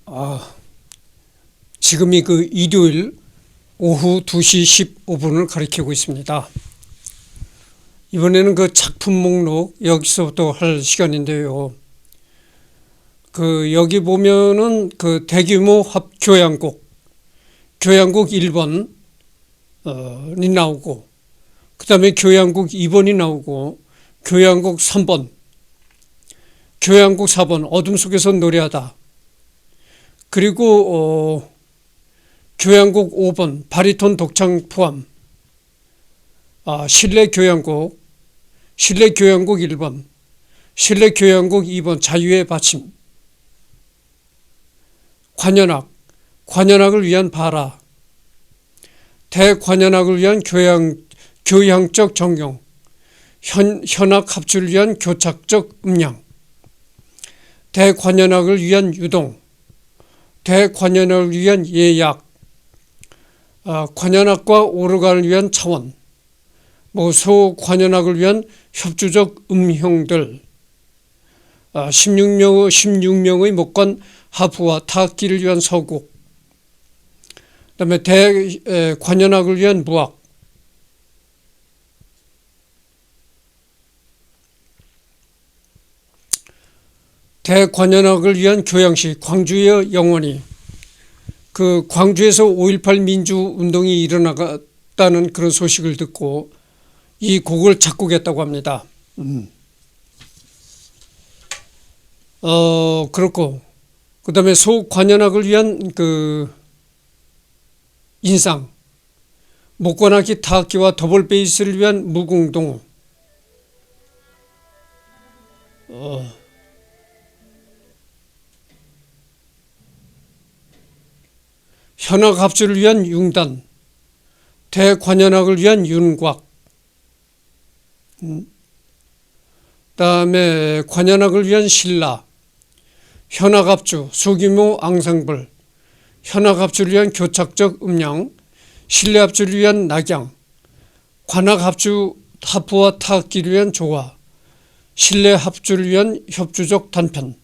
아, 지금이 그 일요일 오후 2시 15분을 가리키고 있습니다. 이번에는 그 작품 목록 여기서부터 할 시간인데요. 여기 보면은 그 대규모 교향곡 1번이 나오고, 그 다음에 교향곡 2번이 나오고, 교향곡 3번, 교향곡 4번 어둠 속에서 노래하다, 그리고 교향곡 5번 바리톤 독창 포함, 실내 교향곡 1번, 실내 교향곡 2번 자유의 받침, 관현악을 위한 바라, 대관현악을 위한 교향적 정경, 현악 합주를 위한 교착적 음량, 대관현악을 위한 유동, 대관현악을 위한 예약, 관현악과 오르간을 위한 차원, 소관현악을 위한 협주적 음형들, 16명의 목관 하프와 타악기를 위한 서곡, 그 다음에 대관현악을 위한 무악, 대관현악을 위한 교향시 광주의 영원히, 그 광주에서 5.18 민주운동이 일어났다는 그런 소식을 듣고 이 곡을 작곡했다고 합니다. 그렇고, 그 다음에 소관현악을 위한 그 인상, 목관악기 타악기와 더블 베이스를 위한 무궁동, 현악 합주를 위한 융단, 대관현악을 위한 윤곽, 그다음에 관현악을 위한 신라, 현악 합주, 소규모 앙상블, 현악 합주를 위한 교착적 음량, 실내 합주를 위한 낙양, 관악 합주 하프와 타악기를 위한 조화, 실내 합주를 위한 협주적 단편,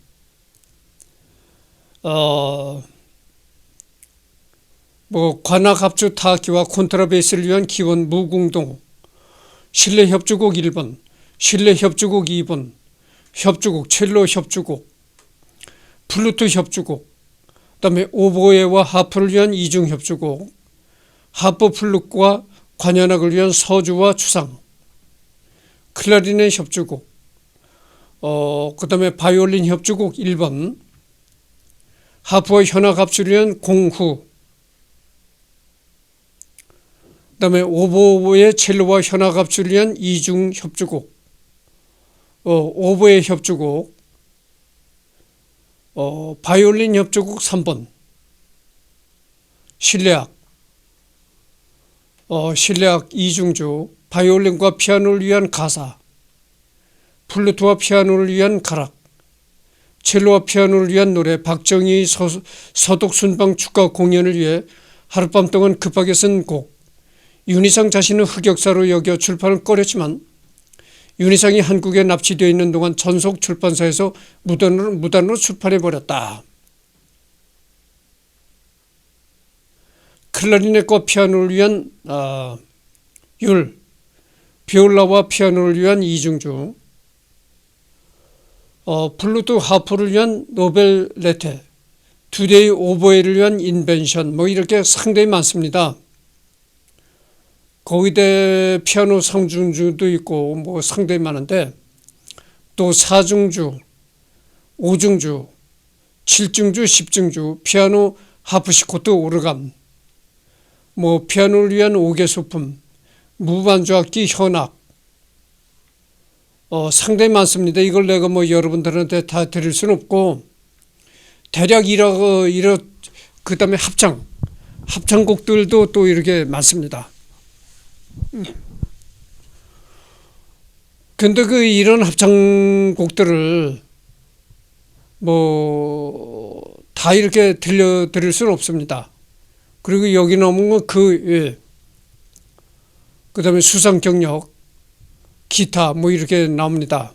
관악 합주 타악기와 콘트라베이스를 위한 기원 무궁동, 실내 협주곡 1번, 실내 협주곡 2번, 협주곡, 첼로 협주곡, 플루트 협주곡, 그 다음에 오보에와 하프를 위한 이중 협주곡, 하프 플룻과 관현악을 위한 서주와 추상, 클라리넷 협주곡, 그 다음에 바이올린 협주곡 1번, 하프와 현악 합주를 위한 공후, 그 다음에 오보의 첼로와 현악 합주를 위한 이중 협주곡, 오보의 협주곡, 바이올린 협주곡 3번, 실내악, 실내악 이중주, 바이올린과 피아노를 위한 가사, 플루트와 피아노를 위한 가락, 첼로와 피아노를 위한 노래, 박정희의 서독순방 축가 공연을 위해 하룻밤 동안 급하게 쓴 곡, 윤희상 자신은 흑역사로 여겨 출판을 꺼렸지만 윤희상이 한국에 납치되어 있는 동안 전속 출판사에서 무단으로 출판해버렸다. 클라리넷과 피아노를 위한 비올라와 피아노를 위한 이중주, 플루트 하프를 위한 노벨레테, 투데이 오보에를 위한 인벤션, 이렇게 상당히 많습니다. 거기대 피아노 상중주도 있고 상당히 많은데, 또 4중주, 5중주, 7중주, 10중주, 피아노 하프시코트 오르간, 피아노를 위한 5개 소품, 무반주악기 현악, 상당히 많습니다. 이걸 내가 여러분들한테 다 드릴 수는 없고, 대략 그 다음에 합창곡들도 또 이렇게 많습니다. 근데 이런 합창곡들을 다 이렇게 들려드릴 수는 없습니다. 그리고 여기 나오는 그 다음에 수상 경력, 기타 이렇게 나옵니다.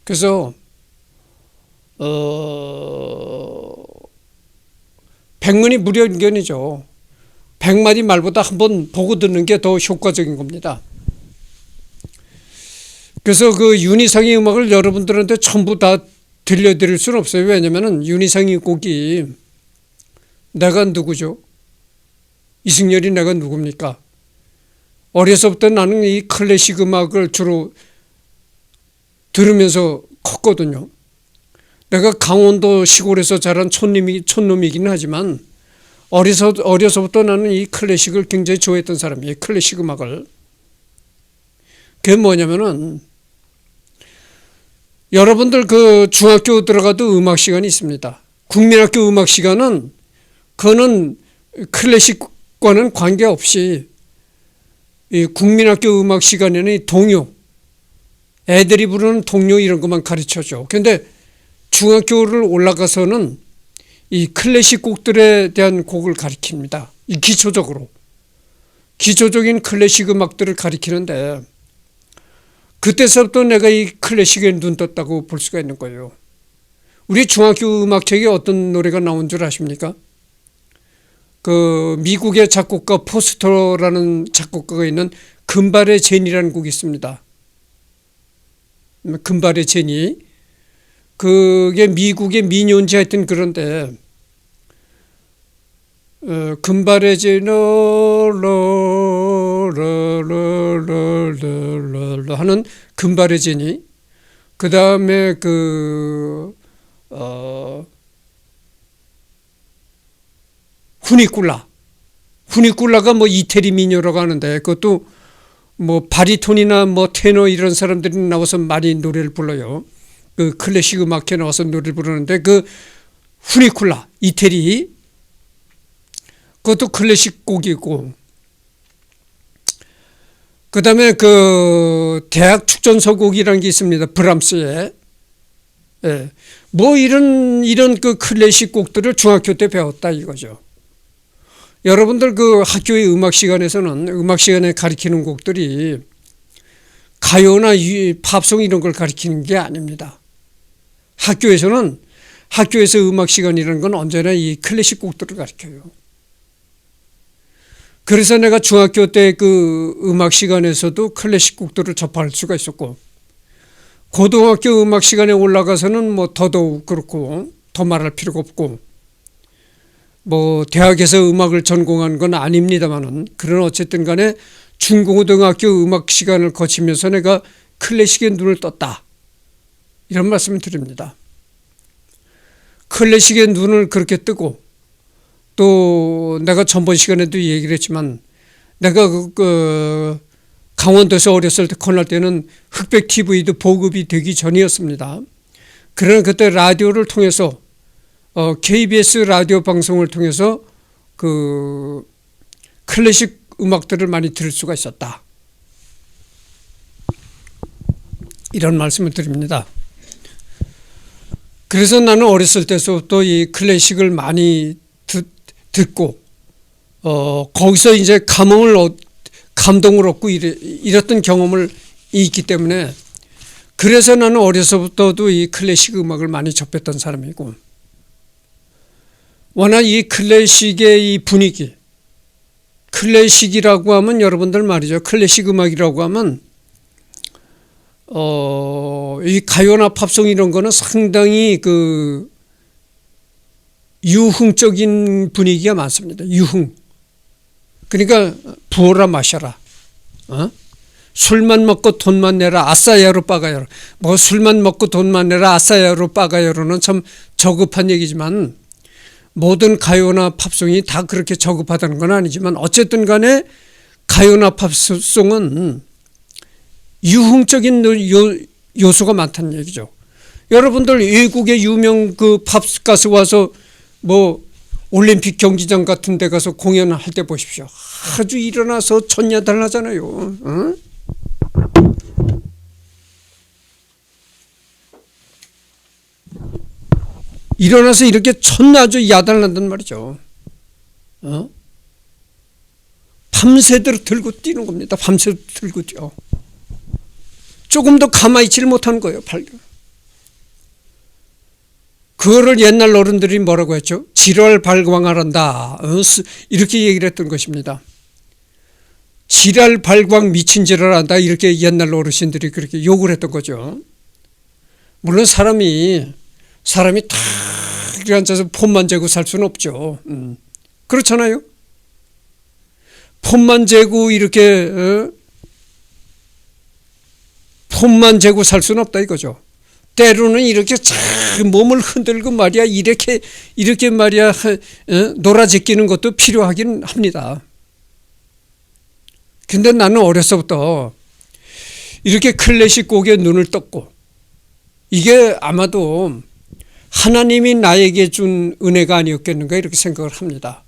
그래서 백문이 무력견이죠. 100마디 말보다 한번 보고 듣는 게 더 효과적인 겁니다. 그래서 그 윤희상의 음악을 여러분들한테 전부 다 들려드릴 수는 없어요. 왜냐면은 윤희상의 곡이 내가 누구죠? 이승열이 내가 누굽니까? 어려서부터 나는 이 클래식 음악을 주로 들으면서 컸거든요. 내가 강원도 시골에서 자란 촌놈이긴 하지만 어려서부터 나는 이 클래식을 굉장히 좋아했던 사람이에요. 클래식 음악을. 그게 뭐냐면은 여러분들 그 중학교 들어가도 음악 시간이 있습니다. 국민학교 음악 시간은 그거는 클래식과는 관계없이 이 국민학교 음악 시간에는 동요, 애들이 부르는 동요 이런 것만 가르쳐줘. 그런데 중학교를 올라가서는 이 클래식 곡들에 대한 곡을 가르칩니다. 이 기초적인 클래식 음악들을 가르치는데 그때서부터 내가 이 클래식에 눈 떴다고 볼 수가 있는 거예요. 우리 중학교 음악책에 어떤 노래가 나온 줄 아십니까? 그 미국의 작곡가 포스터라는 작곡가가 있는 금발의 제니라는 곡이 있습니다. 금발의 제니. 그게 미국의 민요인지 하여튼 그런데 금발의 제니 하는 금발의 제니. 그 다음에 후니꿀라가 뭐 이태리 민요라고 하는데 그것도 뭐 바리톤이나 뭐 테너 이런 사람들이 나와서 많이 노래를 불러요. 그 클래식 음악회 나와서 노래를 부르는데 그 후니쿨라 이태리 그것도 클래식 곡이고 그 다음에 그 대학 축전서 곡이라는 게 있습니다. 브람스의. 예. 뭐 이런 그 클래식 곡들을 중학교 때 배웠다 이거죠. 여러분들 그 학교의 음악 시간에서는 음악 시간에 가르치는 곡들이 가요나 팝송 이런 걸 가르치는 게 아닙니다. 학교에서 음악 시간이라는 건 언제나 이 클래식 곡들을 가르쳐요. 그래서 내가 중학교 때 그 음악 시간에서도 클래식 곡들을 접할 수가 있었고 고등학교 음악 시간에 올라가서는 뭐 더더욱 그렇고 더 말할 필요가 없고 뭐 대학에서 음악을 전공한 건 아닙니다만은 그러나 어쨌든 간에 중고등학교 음악 시간을 거치면서 내가 클래식에 눈을 떴다. 이런 말씀을 드립니다. 클래식에 눈을 그렇게 뜨고 또 내가 전번 시간에도 얘기를 했지만 내가 강원도에서 어렸을 때 코로나 때는 흑백 TV도 보급이 되기 전이었습니다. 그러나 그때 라디오를 통해서 KBS 라디오 방송을 통해서 그 클래식 음악들을 많이 들을 수가 있었다. 이런 말씀을 드립니다. 그래서 나는 어렸을 때부터 이 클래식을 많이 듣고 거기서 이제 감동을 얻고 이랬던 경험을 있기 때문에 그래서 나는 어려서부터도 이 클래식 음악을 많이 접했던 사람이고 워낙 이 클래식의 이 분위기 클래식이라고 하면 여러분들 말이죠. 클래식 음악이라고 하면 이 가요나 팝송 이런 거는 상당히 그 유흥적인 분위기가 많습니다. 유흥. 그러니까 부어라 마셔라. 술만 먹고 돈만 내라 아싸야로 빠가야로. 뭐 술만 먹고 돈만 내라 아싸야로 빠가야로는 참 저급한 얘기지만 모든 가요나 팝송이 다 그렇게 저급하다는 건 아니지만 어쨌든 간에 가요나 팝송은 유흥적인 요소가 많다는 얘기죠. 여러분들 외국의 유명 그 팝가수 와서 뭐 올림픽 경기장 같은 데 가서 공연을 할 때 보십시오. 아주 일어나서 천야달하잖아요. 응? 일어나서 이렇게 아주 야단난단 말이죠. 밤새도록 들고 뛰는 겁니다. 밤새도록 들고 뛰어. 조금 더 가만히 있지를 못하는 거예요. 그거를 옛날 어른들이 뭐라고 했죠? 지랄 발광하란다. 이렇게 얘기를 했던 것입니다. 지랄 발광 미친 지랄 한다. 이렇게 옛날 어르신들이 그렇게 욕을 했던 거죠. 물론 사람이 탁 이렇게 앉아서 폼만 재고 살 수는 없죠. 그렇잖아요. 폼만 재고 이렇게 폼만 재고 살 수는 없다 이거죠. 때로는 이렇게 참 몸을 흔들고 말이야 이렇게 말이야 놀아제끼는 것도 필요하긴 합니다. 근데 나는 어려서부터 이렇게 클래식 곡에 눈을 떴고 이게 아마도 하나님이 나에게 준 은혜가 아니었겠는가 이렇게 생각을 합니다.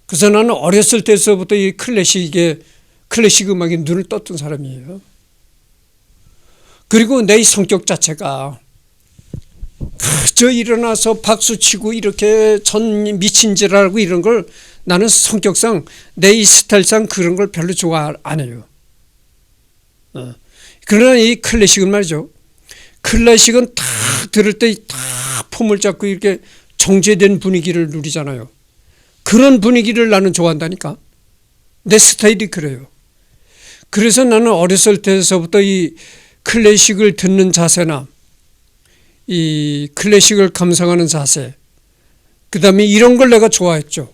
그래서 나는 어렸을 때서부터 이 클래식 음악에 눈을 떴던 사람이에요. 그리고 내 성격 자체가 그저 일어나서 박수치고 이렇게 전 미친 짓하고 이런 걸 나는 성격상 내 이 스타일상 그런 걸 별로 좋아 안 해요. 그러나 이 클래식은 말이죠. 클래식은 딱 들을 때 딱 폼을 잡고 이렇게 정제된 분위기를 누리잖아요. 그런 분위기를 나는 좋아한다니까. 내 스타일이 그래요. 그래서 나는 어렸을 때서부터 이 클래식을 듣는 자세나 이 클래식을 감상하는 자세, 그 다음에 이런 걸 내가 좋아했죠.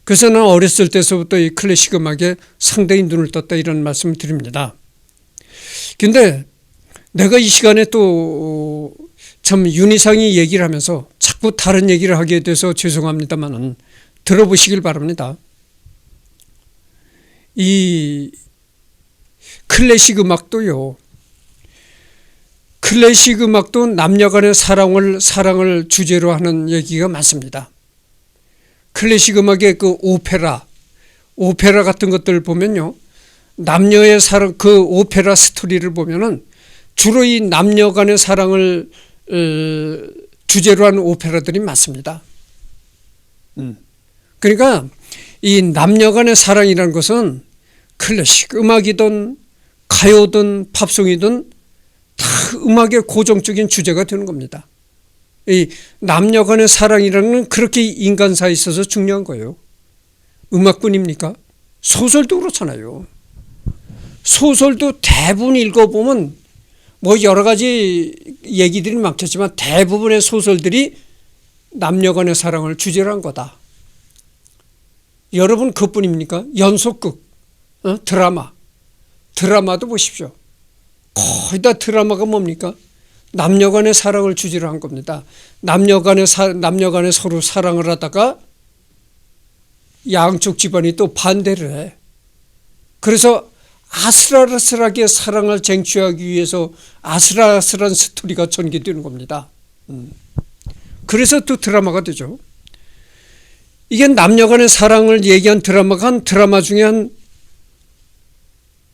그래서 나는 어렸을 때서부터 이 클래식 음악에 상당히 눈을 떴다 이런 말씀을 드립니다. 근데 내가 이 시간에 또 참 윤희상이 얘기를 하면서 자꾸 다른 얘기를 하게 돼서 죄송합니다만은 들어보시길 바랍니다. 이 클래식 음악도요. 클래식 음악도 남녀간의 사랑을 주제로 하는 얘기가 많습니다. 클래식 음악의 그 오페라 같은 것들 보면요. 남녀의 사랑, 그 오페라 스토리를 보면은 주로 이 남녀간의 사랑을 주제로 하는 오페라들이 많습니다. 그러니까 이 남녀간의 사랑이라는 것은 클래식 음악이든 가요든 팝송이든 다 음악의 고정적인 주제가 되는 겁니다. 이 남녀간의 사랑이라는 건 그렇게 인간사에 있어서 중요한 거예요. 음악뿐입니까? 소설도 그렇잖아요. 소설도 대부분 읽어보면 뭐 여러 가지 얘기들이 많겠지만 대부분의 소설들이 남녀간의 사랑을 주제로 한 거다. 여러분 그것뿐입니까? 연속극, 드라마도 보십시오. 거의 다 드라마가 뭡니까? 남녀간의 사랑을 주제로 한 겁니다. 남녀간에 서로 사랑을 하다가 양쪽 집안이 또 반대를 해. 그래서 아슬아슬하게 사랑을 쟁취하기 위해서 아슬아슬한 스토리가 전개되는 겁니다. 그래서 또 드라마가 되죠. 이게 남녀간의 사랑을 얘기한 드라마가 한 드라마 중에 한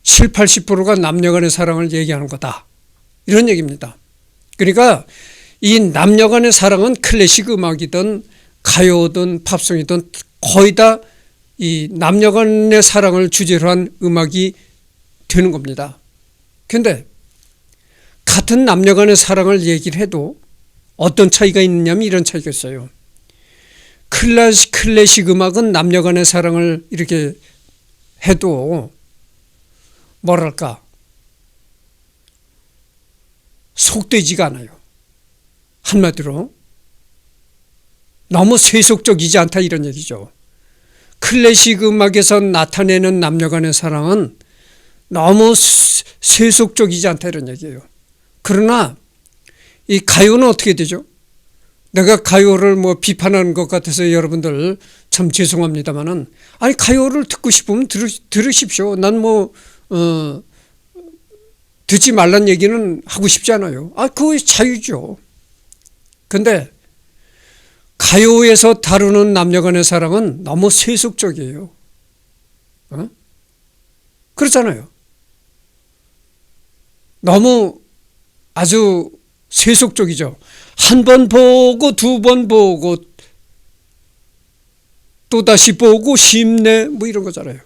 7, 80%가 남녀간의 사랑을 얘기하는 거다. 이런 얘기입니다. 그러니까 이 남녀간의 사랑은 클래식 음악이든 가요든 팝송이든 거의 다 이 남녀간의 사랑을 주제로 한 음악이 되는 겁니다. 그런데 같은 남녀간의 사랑을 얘기를 해도 어떤 차이가 있느냐면 이런 차이가 있어요. 클래식 음악은 남녀간의 사랑을 이렇게 해도 뭐랄까 속되지가 않아요. 한마디로 너무 세속적이지 않다 이런 얘기죠. 클래식 음악에서 나타내는 남녀간의 사랑은 너무 세속적이지 않다 이런 얘기예요. 그러나 이 가요는 어떻게 되죠? 내가 가요를 뭐 비판하는 것 같아서 여러분들 참 죄송합니다만은 아니 가요를 듣고 싶으면 들으십시오. 난 뭐 듣지 말란 얘기는 하고 싶지 않아요. 그거 자유죠. 근데 가요에서 다루는 남녀간의 사랑은 너무 세속적이에요. 그렇잖아요. 너무 아주 세속적이죠. 한 번 보고 두 번 보고 또다시 보고 싶네 뭐 이런 거잖아요.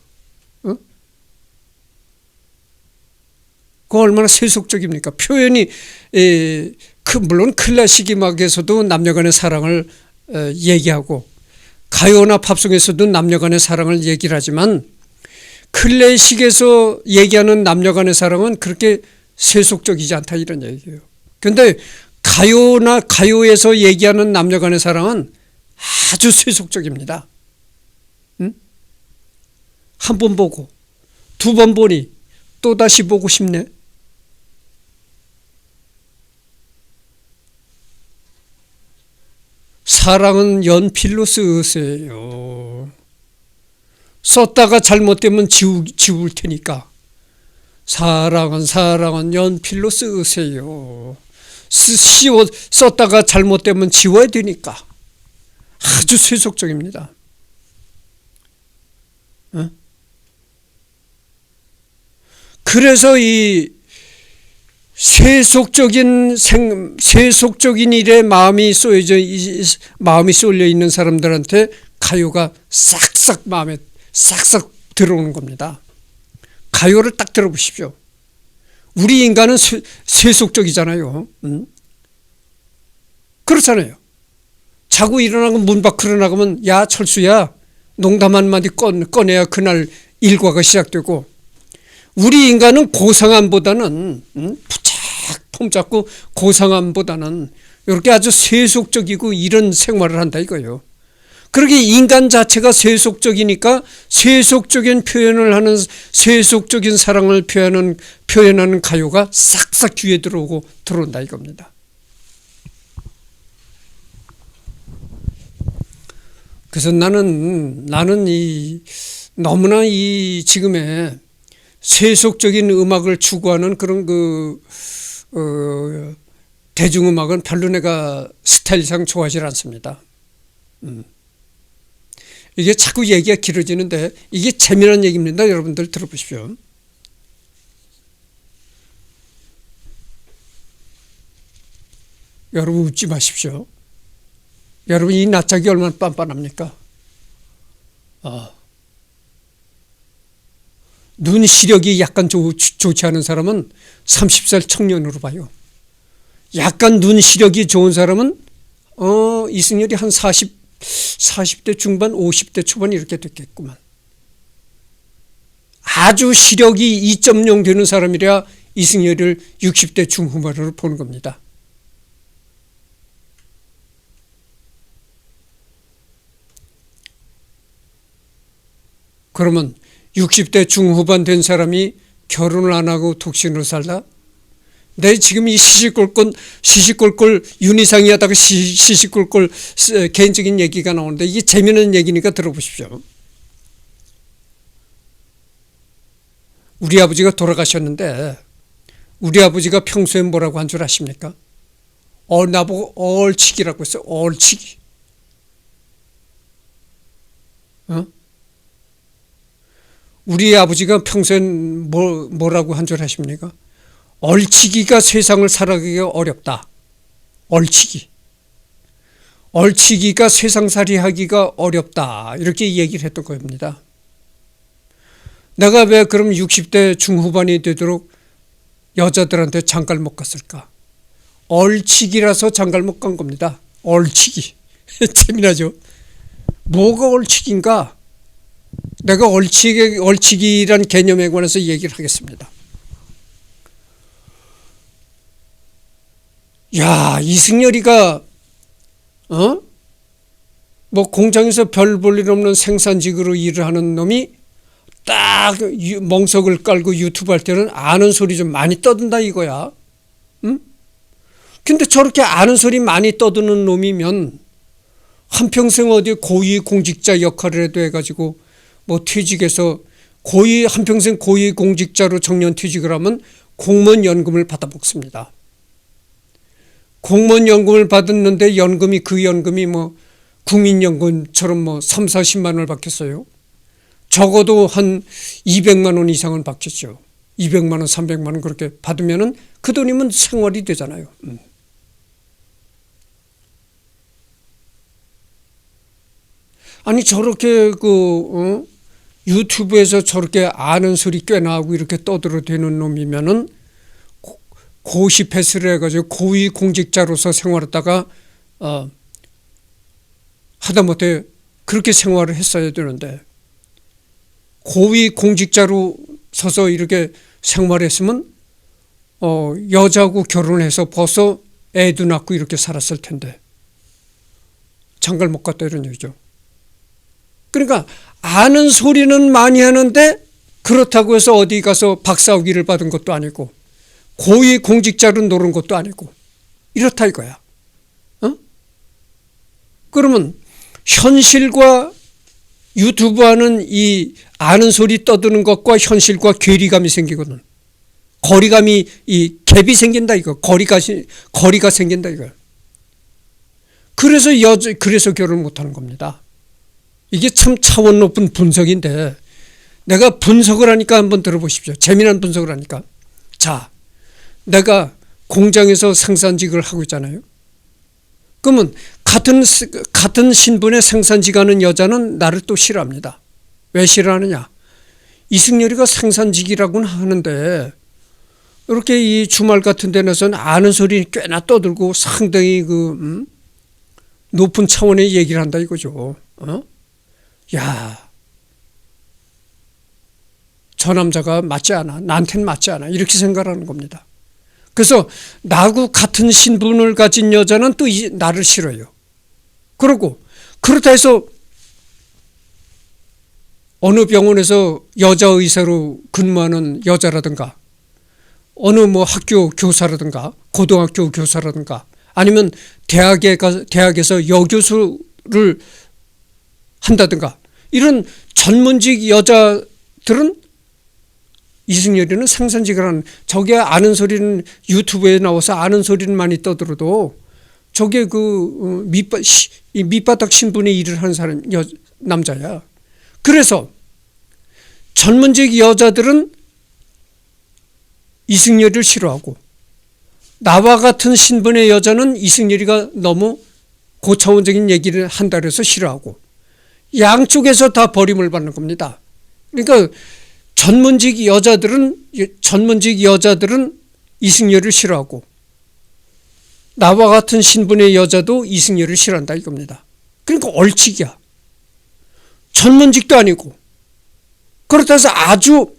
그거 얼마나 세속적입니까? 표현이 물론 클래식 음악에서도 남녀간의 사랑을 얘기하고 가요나 팝송에서도 남녀간의 사랑을 얘기를 하지만 클래식에서 얘기하는 남녀간의 사랑은 그렇게 세속적이지 않다 이런 얘기예요. 그런데 가요에서 얘기하는 남녀간의 사랑은 아주 세속적입니다. 응? 한 번 보고 두 번 보니 또다시 보고 싶네. 사랑은 연필로 쓰세요. 썼다가 잘못되면 지울 테니까. 사랑은 연필로 쓰세요. 썼다가 잘못되면 지워야 되니까. 아주 세속적입니다. 어? 그래서 이 세속적인 일에 마음이 쏠려 있는 사람들한테 가요가 싹싹 마음에 싹싹 들어오는 겁니다. 가요를 딱 들어보십시오. 우리 인간은 세속적이잖아요. 그렇잖아요. 자고 일어나고 문 밖으로 나가면 야 철수야 농담 한마디 꺼내야 그날 일과가 시작되고, 우리 인간은 고상함보다는 폼 잡고 고상함보다는 이렇게 아주 세속적이고 이런 생활을 한다 이거예요. 그렇게 인간 자체가 세속적이니까 세속적인 표현을 하는, 세속적인 사랑을 표현하는 가요가 싹싹 귀에 들어온다 이겁니다. 그래서 나는 너무나 이 지금의 세속적인 음악을 추구하는 그런 대중음악은 별로 내가 스타일상 좋아하지 않습니다. 이게 자꾸 얘기가 길어지는데 이게 재미난 얘기입니다. 여러분들 들어보십시오. 여러분 웃지 마십시오. 여러분 이 낯짝이 얼마나 빤빤합니까? 눈 시력이 약간 좋지 않은 사람은 30살 청년으로 봐요. 약간 눈 시력이 좋은 사람은 이승열이 한 40대 중반 50대 초반 이렇게 됐겠구만. 아주 시력이 2.0 되는 사람이라 이승열을 60대 중후반으로 보는 겁니다. 그러면 60대 중후반 된 사람이 결혼을 안 하고 독신으로 살다? 내 지금 이 시시콜콜 윤희상이 하다가 시시콜콜 개인적인 얘기가 나오는데 이게 재미있는 얘기니까 들어보십시오. 우리 아버지가 돌아가셨는데 우리 아버지가 평소에 뭐라고 한 줄 아십니까? 나보고 얼치기라고 했어요. 얼치기. 우리 아버지가 평소엔 뭐라고 한 줄 아십니까? 얼치기가 세상을 살아가기가 어렵다. 얼치기가 세상살이 하기가 어렵다. 이렇게 얘기를 했던 겁니다. 내가 왜 그럼 60대 중후반이 되도록 여자들한테 장가를 못 갔을까? 얼치기라서 장가를 못 간 겁니다. 얼치기. 재미나죠? 뭐가 얼치기인가? 내가 얼치기란 개념에 관해서 얘기를 하겠습니다. 야, 이승열이가 뭐 공장에서 별 볼 일 없는 생산직으로 일을 하는 놈이 딱 멍석을 깔고 유튜브 할 때는 아는 소리 좀 많이 떠든다 이거야. 근데 저렇게 아는 소리 많이 떠드는 놈이면 한평생 어디 고위공직자 역할을 해도 해가지고 뭐 퇴직해서 한평생 고위공직자로 정년퇴직을 하면 공무원연금을 받아 먹습니다. 공무원연금을 받았는데 그 연금이 뭐 국민연금처럼 뭐 3, 40만 원을 받겠어요? 적어도 한 200만 원 이상은 받겠죠. 200만 원, 300만 원 그렇게 받으면은 그 돈이면 생활이 되잖아요. 아니 저렇게 유튜브에서 저렇게 아는 소리 꽤 나오고 이렇게 떠들어대는 놈이면은 고시 패스를 해가지고 고위 공직자로서 생활하다가 하다못해 그렇게 생활을 했어야 되는데 고위 공직자로 서서 이렇게 생활했으면 여자하고 결혼해서 벌써 애도 낳고 이렇게 살았을 텐데 장가를 못 갔다 이런 얘기죠. 그러니까 아는 소리는 많이 하는데 그렇다고 해서 어디 가서 박사학위를 받은 것도 아니고 고위 공직자로 노는 것도 아니고 이렇다 이거야. 그러면 현실과 유튜브 하는 이 아는 소리 떠드는 것과 현실과 괴리감이 생기거든. 거리감이 이 갭이 생긴다 이거. 거리가 생긴다 이거. 그래서 결혼 못 하는 겁니다. 이게 참 차원 높은 분석인데 내가 분석을 하니까 한번 들어보십시오. 재미난 분석을 하니까. 자, 내가 공장에서 생산직을 하고 있잖아요. 그러면 같은 신분의 생산직 하는 여자는 나를 또 싫어합니다. 왜 싫어하느냐? 이승열이가 생산직이라고는 하는데 이렇게 이 주말 같은 데 나서는 아는 소리 꽤나 떠들고 상당히 높은 차원의 얘기를 한다 이거죠. 야, 저 남자가 맞지 않아. 나한테는 맞지 않아. 이렇게 생각하는 겁니다. 그래서 나하고 같은 신분을 가진 여자는 또 나를 싫어요. 그러고 그렇다 해서 어느 병원에서 여자 의사로 근무하는 여자라든가 어느 학교 교사라든가 고등학교 교사라든가 아니면 대학에서 여교수를 한다든가 이런 전문직 여자들은 이승열이는 생산직을 하는 저게 아는 소리는 유튜브에 나와서 아는 소리는 많이 떠들어도 저게 밑바닥 신분의 일을 하는 사람 남자야. 그래서 전문직 여자들은 이승열이를 싫어하고 나와 같은 신분의 여자는 이승열이가 너무 고차원적인 얘기를 한다 그래서 싫어하고 양쪽에서 다 버림을 받는 겁니다. 그러니까 전문직 여자들은 이승열을 싫어하고 나와 같은 신분의 여자도 이승열을 싫어한다 이겁니다. 그러니까 얼치기야. 전문직도 아니고 그렇다 해서 아주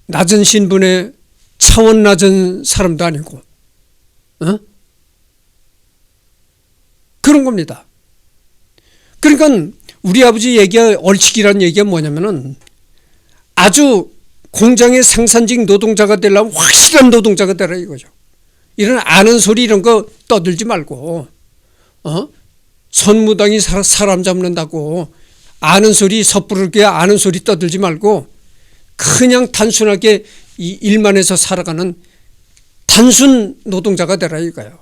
낮은 신분의 차원 낮은 사람도 아니고 그런 겁니다. 그러니까 우리 아버지 얼치기라는 얘기가 뭐냐면은 아주 공장의 생산직 노동자가 되려면 확실한 노동자가 되라 이거죠. 이런 아는 소리 이런 거 떠들지 말고 선무당이 사람 잡는다고 아는 소리 섣부르게 아는 소리 떠들지 말고 그냥 단순하게 이 일만 해서 살아가는 단순 노동자가 되라 이거예요.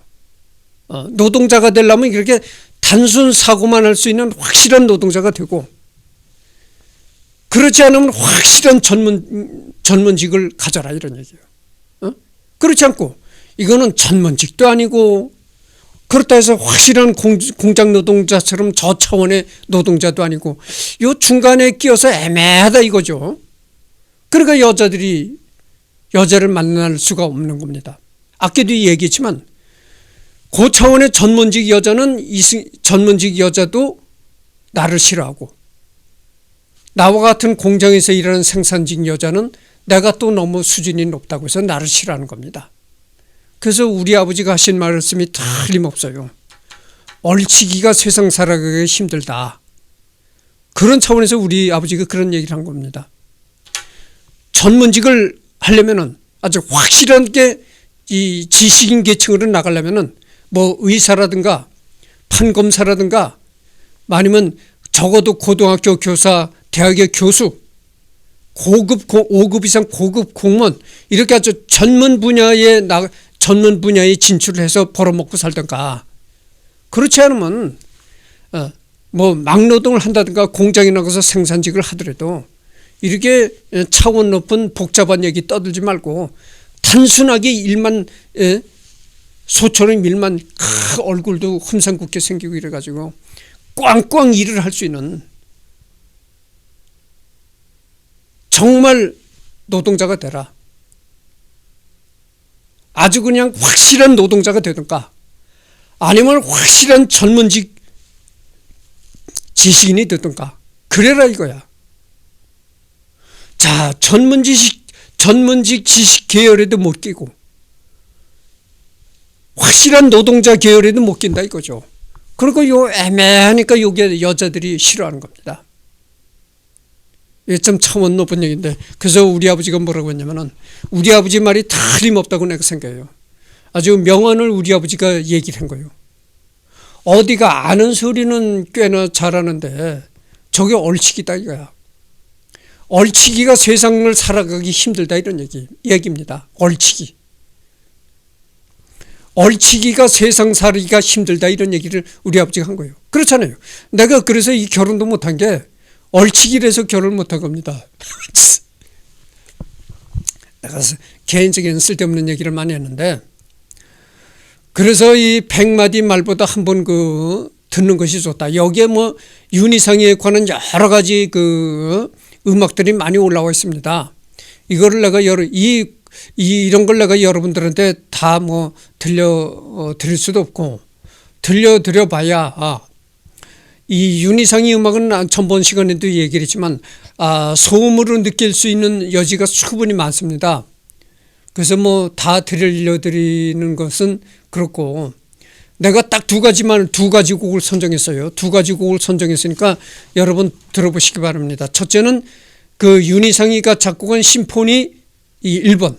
노동자가 되려면 이렇게 단순 사고만 할 수 있는 확실한 노동자가 되고 그렇지 않으면 확실한 전문직을 가져라 이런 얘기예요. 그렇지 않고 이거는 전문직도 아니고 그렇다 해서 확실한 공장 노동자처럼 저 차원의 노동자도 아니고 요 중간에 끼어서 애매하다 이거죠. 그러니까 여자를 만날 수가 없는 겁니다. 아까도 얘기했지만 그 차원의 전문직 여자도 나를 싫어하고 나와 같은 공장에서 일하는 생산직 여자는 내가 또 너무 수준이 높다고 해서 나를 싫어하는 겁니다. 그래서 우리 아버지가 하신 말씀이 틀림없어요. 얼치기가 세상 살아가기 힘들다. 그런 차원에서 우리 아버지가 그런 얘기를 한 겁니다. 전문직을 하려면은 아주 확실하게 이 지식인 계층으로 나가려면은 의사라든가 판검사라든가 아니면 적어도 고등학교 교사, 대학의 교수, 5급 이상 고급 공무원 이렇게 아주 전문 분야에 진출을 해서 벌어먹고 살던가 그렇지 않으면 막노동을 한다든가 공장에 나가서 생산직을 하더라도 이렇게 차원 높은 복잡한 얘기 떠들지 말고 단순하게 일만 소처럼 일만 얼굴도 흠상궂게 생기고 이래가지고 꽝꽝 일을 할 수 있는 정말 노동자가 되라. 아주 그냥 확실한 노동자가 되든가 아니면 확실한 전문직 지식인이 되든가 그래라 이거야. 자, 전문직 지식 계열에도 못 끼고 확실한 노동자 계열에도 못 낀다 이거죠. 그리고 요 애매하니까 요게 여자들이 싫어하는 겁니다. 이게 좀 차원 높은 얘기인데, 그래서 우리 아버지가 뭐라고 했냐면은, 우리 아버지 말이 틀림없다고 내가 생각해요. 아주 명언을 우리 아버지가 얘기를 한 거예요. 어디가 아는 소리는 꽤나 잘하는데 저게 얼치기다 이거야. 얼치기가 세상을 살아가기 힘들다 이런 얘기입니다. 얼치기가 세상 살기가 힘들다 이런 얘기를 우리 아버지가 한 거예요. 그렇잖아요. 내가 그래서 이 결혼도 못한 게 얼치기라서 결혼을 못한 겁니다. 내가 개인적인 쓸데없는 얘기를 많이 했는데, 그래서 이 100마디 말보다 한 번 듣는 것이 좋다. 여기에 뭐 윤희상에 관한 여러 가지 음악들이 많이 올라와 있습니다. 이거를 내가 이런 걸 내가 여러분들한테 다 뭐 들려드릴 수도 없고, 들려드려 봐야 이 윤희상의 음악은 전번 시간에도 얘기를 했지만 소음으로 느낄 수 있는 여지가 충분히 많습니다. 그래서 뭐 다 들려드리는 것은 그렇고, 내가 딱 두 가지 곡을 선정했어요. 두 가지 곡을 선정했으니까 여러분 들어보시기 바랍니다. 첫째는 윤희상이가 작곡한 심포니 1번.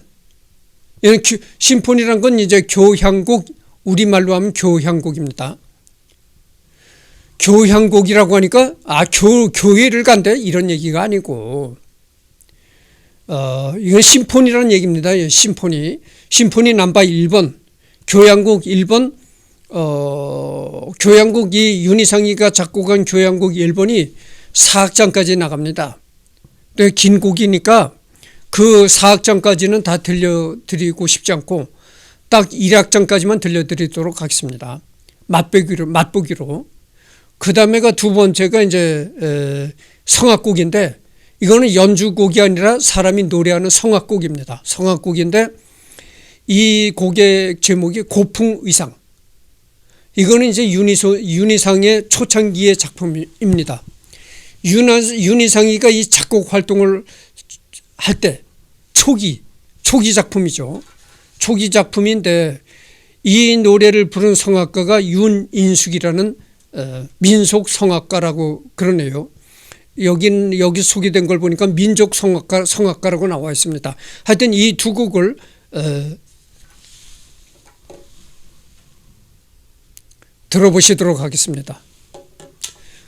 심포니란 건 이제 교향곡, 우리말로 하면 교향곡입니다. 교향곡이라고 하니까 교회를 간대 이런 얘기가 아니고, 이건 심포니라는 얘기입니다. 심포니 넘버 1번, 교향곡 1번, 교향곡이 윤희상이가 작곡한 교향곡 1번이 4악장까지 나갑니다. 긴 곡이니까 그 4악장까지는 다 들려드리고 싶지 않고 딱 1악장까지만 들려드리도록 하겠습니다. 맛보기로. 그 다음에가 두 번째가 이제 성악곡인데, 이거는 연주곡이 아니라 사람이 노래하는 성악곡입니다. 성악곡인데 이 곡의 제목이 고풍의상. 이거는 이제 윤희상의 초창기의 작품입니다. 윤희상이가 이 작곡 활동을 할 때 초기 작품이죠. 초기 작품인데 이 노래를 부른 성악가가 윤인숙이라는 민속 성악가라고 그러네요. 여기 소개된 걸 보니까 민족 성악가라고 나와 있습니다. 하여튼 이 두 곡을 들어보시도록 하겠습니다.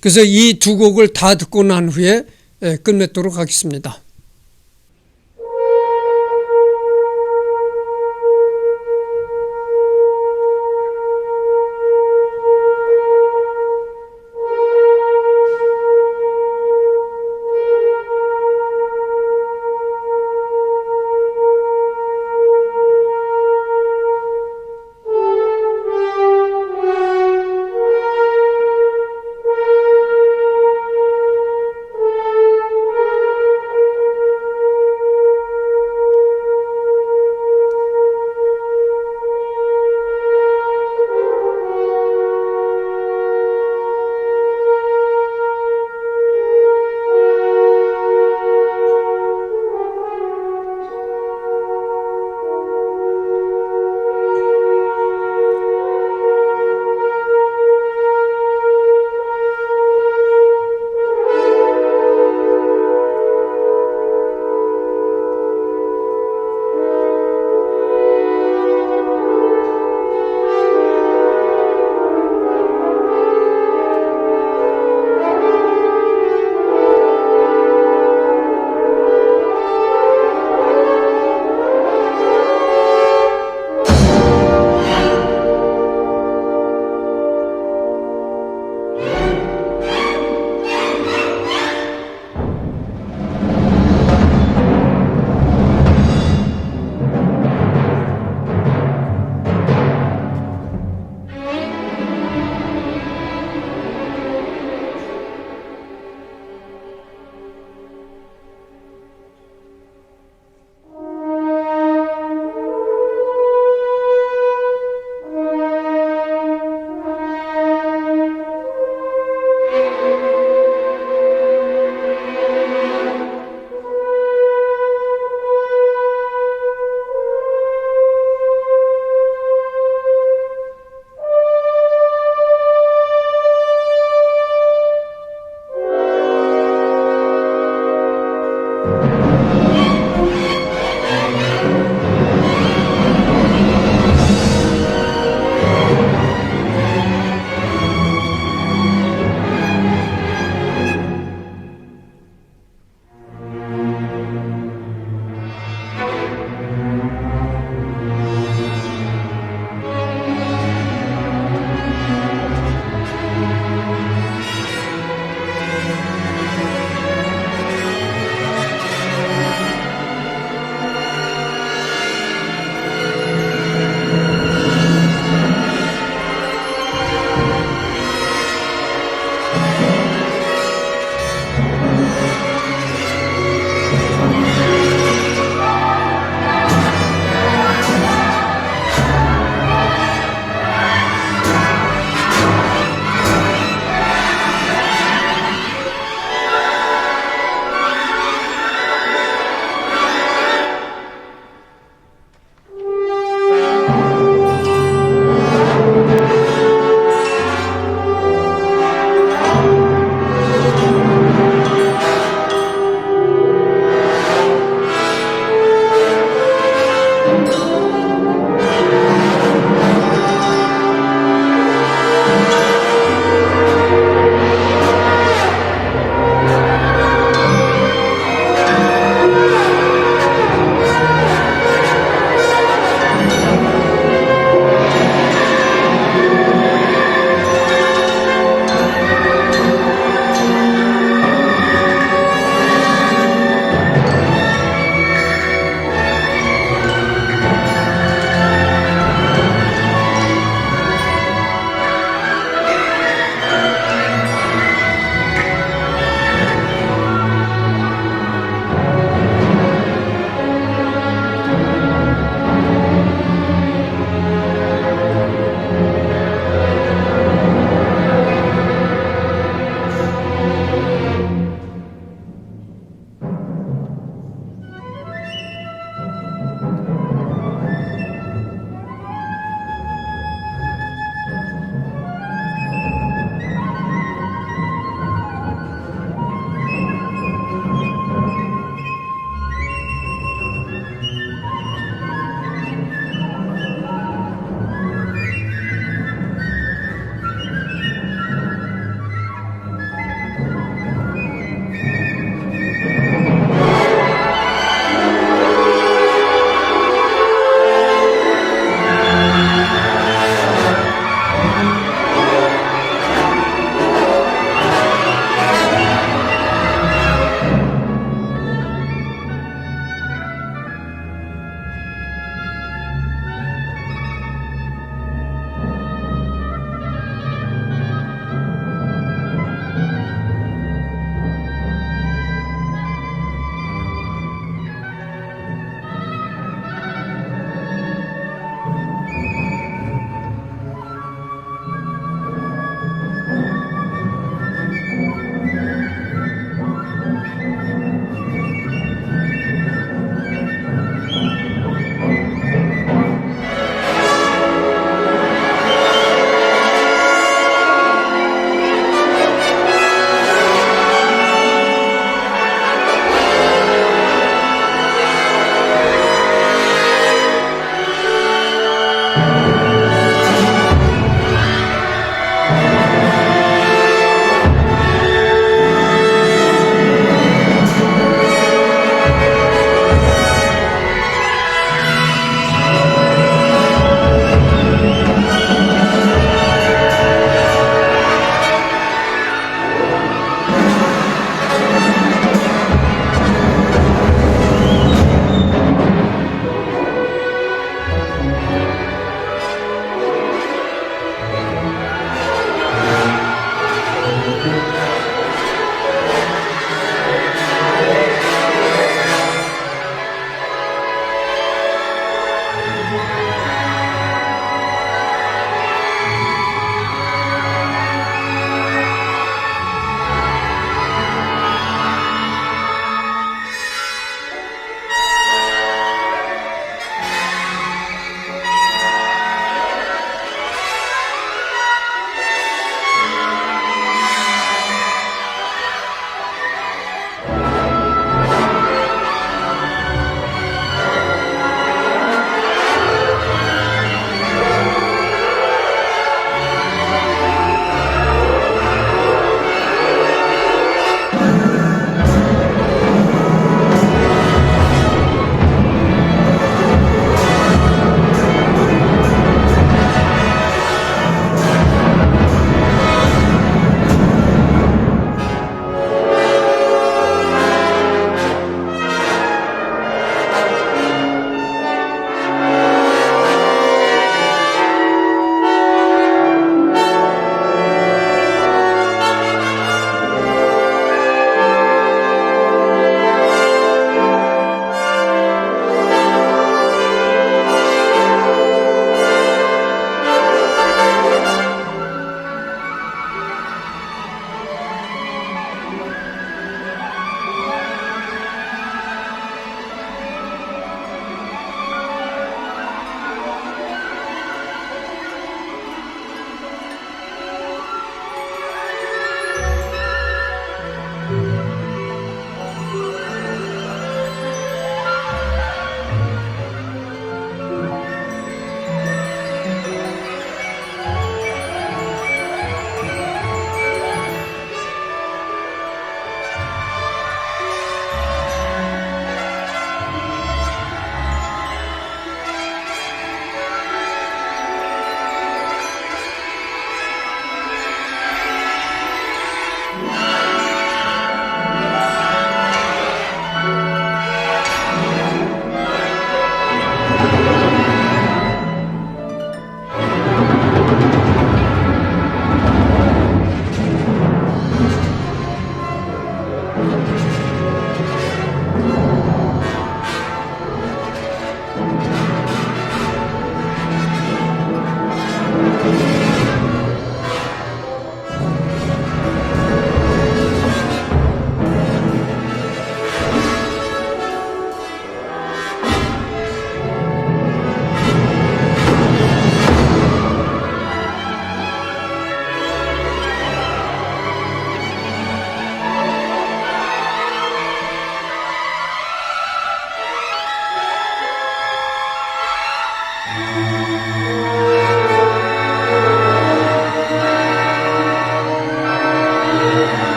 그래서 이 두 곡을 다 듣고 난 후에 끝맺도록 하겠습니다.